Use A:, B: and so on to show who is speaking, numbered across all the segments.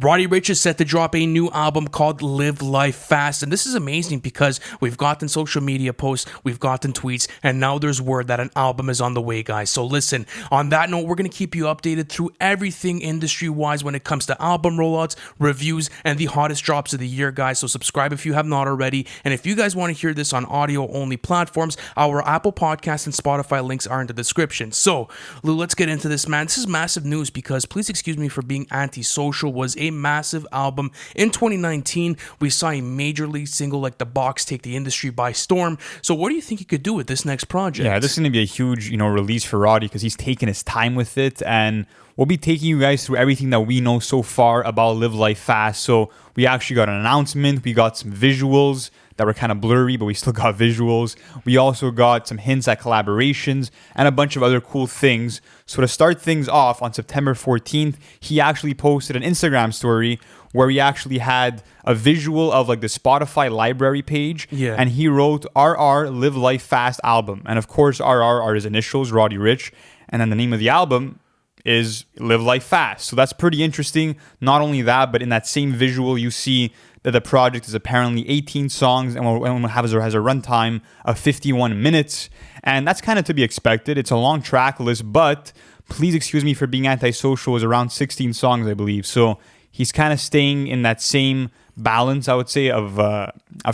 A: Roddy Ricch is set to drop a new album called Live Life Fast, and this is amazing because we've gotten social media posts, we've gotten tweets, and now there's word that an album is on the way, guys. So listen, on that note, we're going to keep you updated through everything industry-wise when it comes to album rollouts, reviews, and the hottest drops of the year, guys. So subscribe if you have not already, and if you guys want to hear this on audio-only platforms, our Apple Podcast and Spotify links are in the description. So, Lou, let's get into this, man. This is massive news because, please excuse me for being antisocial, was a massive album in 2019. We saw a major league single like The Box take the industry by storm. So what do you think he could do with this next project?
B: Yeah, this is going to be a huge, release for Roddy because he's taking his time with it, and we'll be taking you guys through everything that we know so far about Live Life Fast. So we actually got an announcement, we got some visuals that were kind of blurry, but we still got visuals. We also got some hints at collaborations and a bunch of other cool things. So to start things off, on September 14th, he actually posted an Instagram story where he actually had a visual of like the Spotify library page.
A: Yeah.
B: And he wrote RR Live Life Fast album. And of course, RR are his initials, Roddy Ricch. And then the name of the album is Live Life Fast. So that's pretty interesting. Not only that, but in that same visual, you see that the project is apparently 18 songs and has a runtime of 51 minutes. And that's kind of to be expected. It's a long track list, but please excuse me for being antisocial, is around 16 songs, I believe. So he's kind of staying in that same balance, I would say, of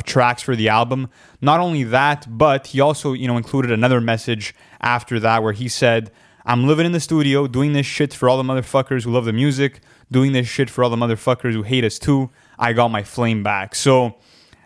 B: tracks for the album. Not only that, but he also, included another message after that where he said, I'm living in the studio, doing this shit for all the motherfuckers who love the music, doing this shit for all the motherfuckers who hate us too. I got my flame back. So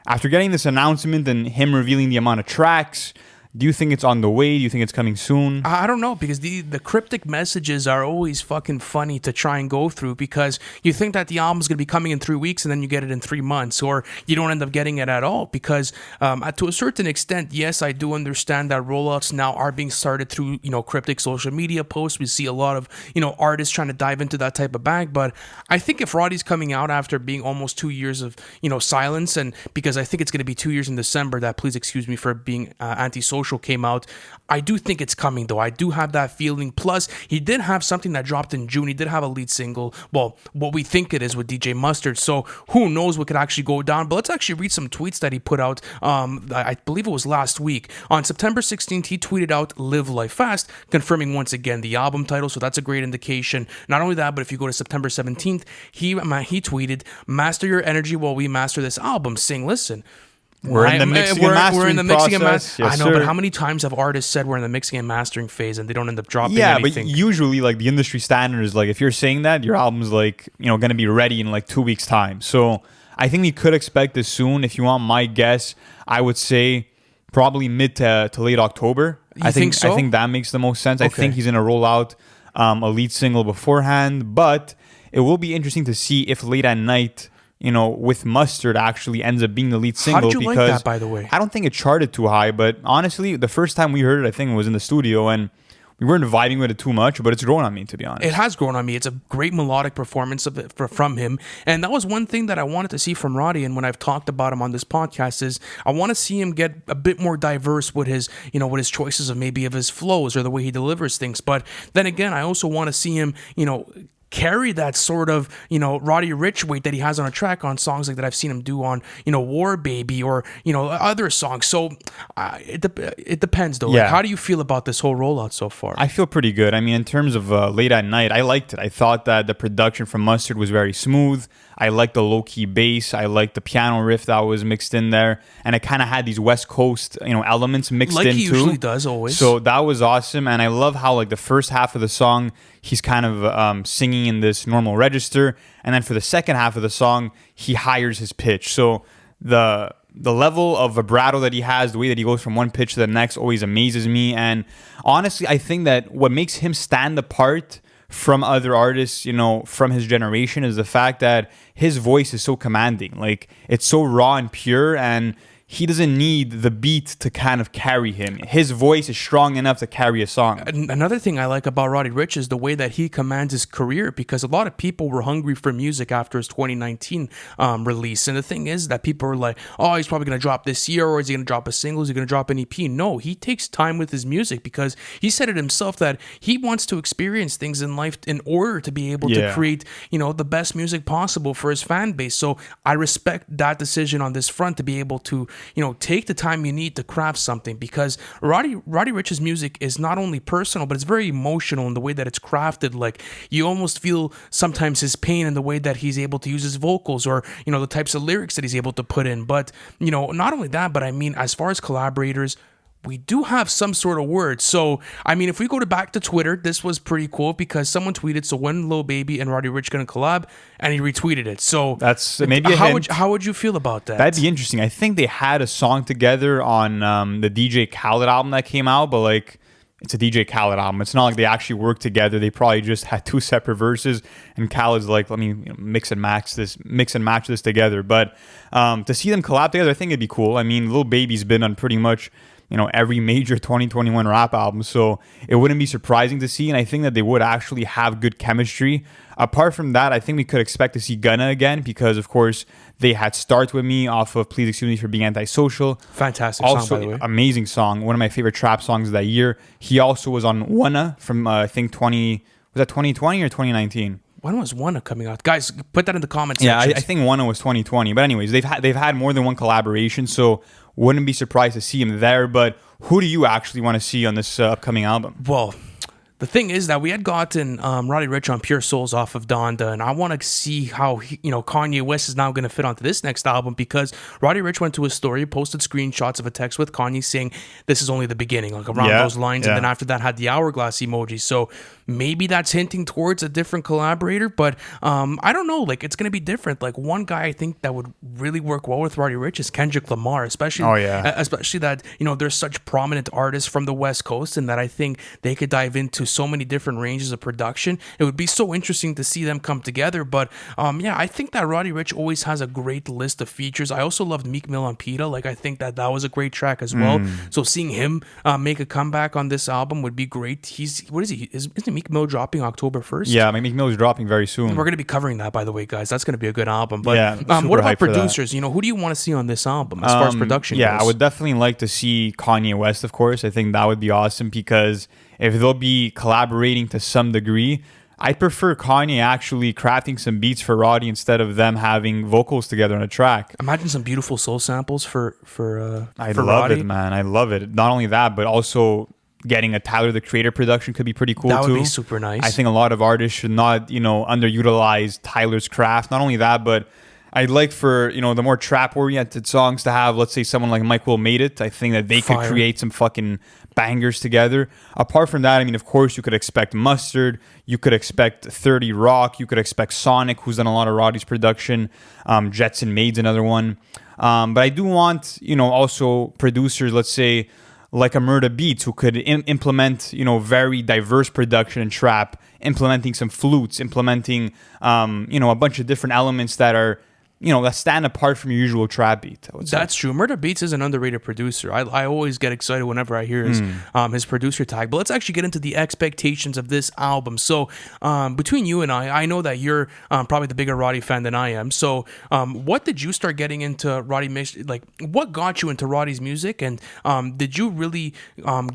B: after getting this announcement and him revealing the amount of tracks, do you think it's on the way? Do you think it's coming soon?
A: I don't know, because the cryptic messages are always fucking funny to try and go through, because you think that the album's going to be coming in 3 weeks and then you get it in 3 months, or you don't end up getting it at all, because to a certain extent, yes, I do understand that rollouts now are being started through, cryptic social media posts. We see a lot of, artists trying to dive into that type of bag, but I think if Roddy's coming out after being almost 2 years of, silence, and because I think it's going to be 2 years in December, that, please excuse me for being antisocial, came out, I do think it's coming, though. I do have that feeling. Plus, he did have something that dropped in June. He did have a lead single, well, what we think it is, with DJ Mustard, so who knows what could actually go down. But let's actually read some tweets that he put out. I believe it was last week. On September 16th, he tweeted out Live Life Fast, confirming once again the album title, so that's a great indication. Not only that, but if you go to September 17th, he tweeted, master your energy while we master this album. Sing, listen.
B: We're in the mixing and mastering process.
A: Yes, I know, but how many times have artists said we're in the mixing and mastering phase and they don't end up dropping anything?
B: But usually, like, the industry standard is, like, if you're saying that, your album's, like, going to be ready in, like, 2 weeks' time. So I think we could expect this soon. If you want my guess, I would say probably mid to late October.
A: I think so?
B: I think that makes the most sense.
A: Okay.
B: I think he's going to roll out a lead single beforehand, but it will be interesting to see if Late at Night, with Mustard, actually ends up being the lead single.
A: How did you like that, by the way?
B: I don't think it charted too high, but honestly, the first time we heard it, I think it was in the studio, and we weren't vibing with it too much, but it's grown on me, to be honest.
A: It has grown on me. It's a great melodic performance of it from him, and that was one thing that I wanted to see from Roddy, and when I've talked about him on this podcast, is I want to see him get a bit more diverse with his, with his choices of his flows or the way he delivers things. But then again, I also want to see him, carry that sort of, Roddy Ricch weight that he has on a track on songs like that I've seen him do on, War Baby or, other songs. So it depends, though.
B: Yeah.
A: Like, how do you feel about this whole rollout so far?
B: I feel pretty good. I mean, in terms of Late at Night, I liked it. I thought that the production from Mustard was very smooth. I liked the low-key bass. I liked the piano riff that was mixed in there. And it kind of had these West Coast, elements mixed in, too.
A: Like he usually does, always.
B: So that was awesome. And I love how, like, the first half of the song, he's kind of singing in this normal register. And then for the second half of the song, he higher his pitch. So the level of vibrato that he has, the way that he goes from one pitch to the next, always amazes me. And honestly, I think that what makes him stand apart from other artists, from his generation, is the fact that his voice is so commanding. Like, it's so raw and pure, and he doesn't need the beat to kind of carry him. His voice is strong enough to carry a song.
A: Another thing I like about Roddy Ricch is the way that he commands his career, because a lot of people were hungry for music after his 2019 release. And the thing is that people are like, oh, he's probably going to drop this year, or is he going to drop a single? Is he going to drop an EP? No, he takes time with his music, because he said it himself that he wants to experience things in life in order to be able to create, the best music possible for his fan base. So I respect that decision on this front, to be able to take the time you need to craft something, because Roddy Ricch's music is not only personal, but it's very emotional in the way that it's crafted. Like, you almost feel sometimes his pain in the way that he's able to use his vocals, or the types of lyrics that he's able to put in. But not only that, but I mean, as far as collaborators, we do have some sort of words. So, I mean, if we go back to Twitter, this was pretty cool, because someone tweeted, so when Lil Baby and Roddy Ricch going to collab, and he retweeted it. So
B: that's maybe
A: how would you feel about that?
B: That'd be interesting. I think they had a song together on the DJ Khaled album that came out, but like, it's a DJ Khaled album. It's not like they actually worked together. They probably just had two separate verses, and Khaled's like, let me mix and match this together. But to see them collab together, I think it'd be cool. I mean, Lil Baby's been on pretty much every major 2021 rap album, so it wouldn't be surprising to see, and I think that they would actually have good chemistry. Apart from that, I think we could expect to see Gunna again, because of course they had Start With Me off of Please Excuse Me for Being Antisocial.
A: Fantastic
B: also,
A: song, by the way.
B: Amazing song, one of my favorite trap songs of that year. He also was on Wanna from I think 2020 or 2019?
A: When was Wanna coming out? Guys, put that in the comments section.
B: Yeah, I think Wanna was 2020. But anyways, they've had more than one collaboration, so wouldn't be surprised to see him there. But who do you actually want to see on this upcoming album?
A: Well, the thing is that we had gotten Roddy Ricch on Pure Souls off of Donda, and I want to see how Kanye West is now going to fit onto this next album, because Roddy Ricch went to his story, posted screenshots of a text with Kanye saying this is only the beginning, like around those lines, and then after that had the hourglass emoji. So maybe that's hinting towards a different collaborator, but I don't know. Like, it's going to be different. Like, one guy I think that would really work well with Roddy Ricch is Kendrick Lamar, especially that there's such prominent artists from the West Coast, and that I think they could dive into so many different ranges of production. It would be so interesting to see them come together. But I think that Roddy Ricch always has a great list of features. I also loved Meek Mill on PETA. Like, I think that was a great track as well. So seeing him make a comeback on this album would be great. Isn't Meek Mill dropping October 1st?
B: Yeah, Meek Mill is dropping very soon.
A: We're going to be covering that, by the way, guys. That's going to be a good album. But
B: yeah,
A: what about producers? Who do you want to see on this album as far as production goes?
B: I would definitely like to see Kanye West, of course. I think that would be awesome, because if they'll be collaborating to some degree, I prefer Kanye actually crafting some beats for Roddy instead of them having vocals together on a track.
A: Imagine some beautiful soul samples for
B: I
A: for
B: love
A: Roddy.
B: it, man. I love it. Not only that, but also getting a Tyler the Creator production could be pretty cool too.
A: That would be super nice.
B: I think a lot of artists should not, underutilize Tyler's craft. Not only that, but I'd like for, the more trap-oriented songs to have, let's say, someone like Mike Will Made It. I think that they could create some fucking bangers together. Apart from that, I mean, of course, you could expect Mustard. You could expect 30 Rock. You could expect Sonic, who's done a lot of Roddy's production. Jetson Maid's another one. But I do want, also producers, let's say, like a Murda Beats, who could implement, very diverse production and trap, implementing some flutes, implementing, a bunch of different elements that are, that stand apart from your usual trap beat.
A: That's true. Murda Beats is an underrated producer. I always get excited whenever I hear his producer tag. But let's actually get into the expectations of this album. So between you and I know that you're probably the bigger Roddy fan than I am. So what did you start getting into Roddy? Like, what got you into Roddy's music? And did you really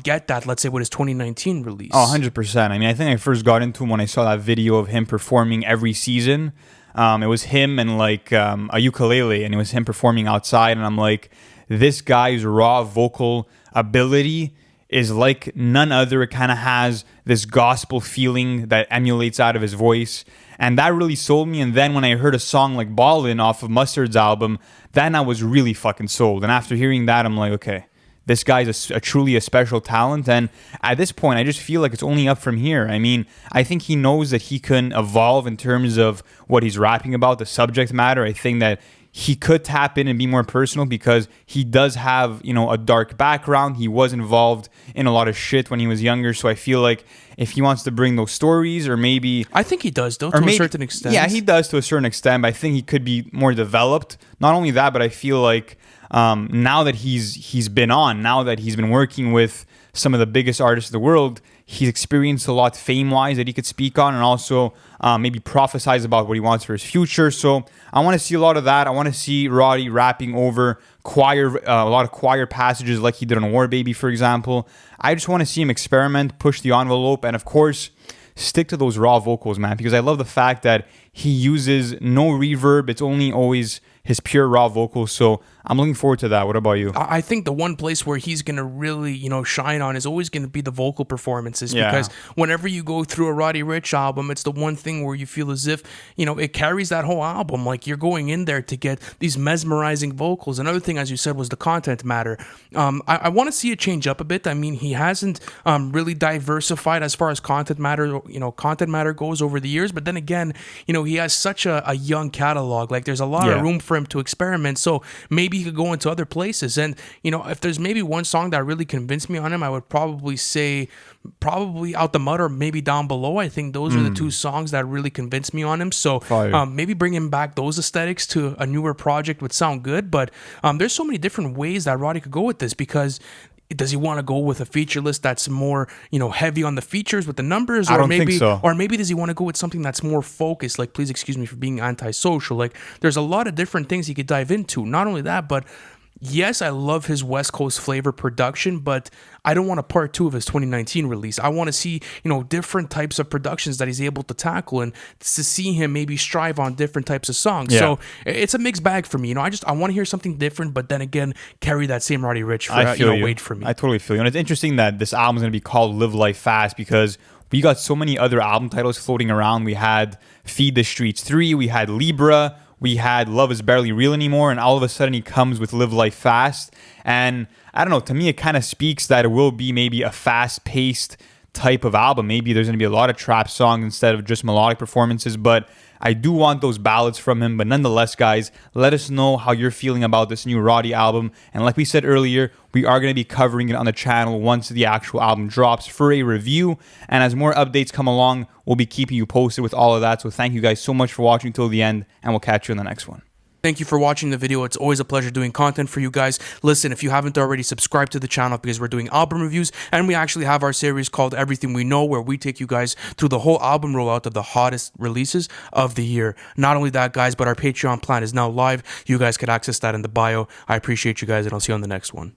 A: get that, let's say, with his 2019 release?
B: Oh, 100%. I mean, I think I first got into him when I saw that video of him performing every season. It was him and like a ukulele, and it was him performing outside. And I'm like, this guy's raw vocal ability is like none other. It kind of has this gospel feeling that emulates out of his voice. And that really sold me. And then when I heard a song like Ballin' off of Mustard's album, then I was really fucking sold. And after hearing that, I'm like, okay, this guy's truly a special talent. And at this point, I just feel like it's only up from here. I mean, I think he knows that he can evolve in terms of what he's rapping about, the subject matter. I think that he could tap in and be more personal because he does have, a dark background. He was involved in a lot of shit when he was younger. So I feel like if he wants to bring those stories, or maybe...
A: I think he does, though, to a certain extent.
B: Yeah, he does to a certain extent, but I think he could be more developed. Not only that, but I feel like now that he's been working with some of the biggest artists in the world, he's experienced a lot fame-wise that he could speak on, and also maybe prophesize about what he wants for his future. So I want to see a lot of that. I want to see Roddy rapping over a lot of choir passages like he did on War Baby, for example. I just want to see him experiment, push the envelope, and of course, stick to those raw vocals, man, because I love the fact that he uses no reverb. It's only always his pure raw vocals. So I'm looking forward to that. What about you?
A: I think the one place where he's going to really, shine on is always going to be the vocal performances, because whenever you go through a Roddy Ricch album, it's the one thing where you feel as if, it carries that whole album. Like, you're going in there to get these mesmerizing vocals. Another thing, as you said, was the content matter. I want to see it change up a bit. I mean, he hasn't really diversified as far as content matter goes over the years. But then again, he has such a young catalog. Like, there's a lot of room for him to experiment. So maybe he could go into other places. And, if there's maybe one song that really convinced me on him, I would probably say Out the Mud or maybe Down Below. I think those are the two songs that really convinced me on him. So maybe bringing back those aesthetics to a newer project would sound good. But there's so many different ways that Roddy could go with this, because does he want to go with a feature list that's more, heavy on the features with the numbers?
B: I don't think so.
A: Or maybe does he want to go with something that's more focused? Like, please excuse me for being antisocial. Like, there's a lot of different things he could dive into. Not only that, but yes, I love his West Coast flavor production, but I don't want a part 2 of his 2019 release. I want to see, different types of productions that he's able to tackle, and to see him maybe strive on different types of songs. Yeah. So it's a mixed bag for me. I want to hear something different, but then again, carry that same Roddy Ricch for, wait for me.
B: I totally feel you. And it's interesting that this album is going to be called Live Life Fast, because we got so many other album titles floating around. We had Feed the Streets 3, we had Libra, we had Love Is Barely Real Anymore, and all of a sudden he comes with Live Life Fast. And I don't know, to me it kind of speaks that it will be maybe a fast-paced type of album. Maybe there's going to be a lot of trap songs instead of just melodic performances, but I do want those ballads from him. But nonetheless, guys, let us know how you're feeling about this new Roddy album. And like we said earlier, we are going to be covering it on the channel once the actual album drops for a review. And as more updates come along, we'll be keeping you posted with all of that. So thank you guys so much for watching till the end, and we'll catch you in the next one.
A: Thank you for watching the video. It's always a pleasure doing content for you guys. Listen, if you haven't already, subscribe to the channel, because we're doing album reviews, and we actually have our series called Everything We Know, where we take you guys through the whole album rollout of the hottest releases of the year. Not only that, guys, but our Patreon plan is now live. You guys could access that in the bio. I appreciate you guys, and I'll see you on the next one.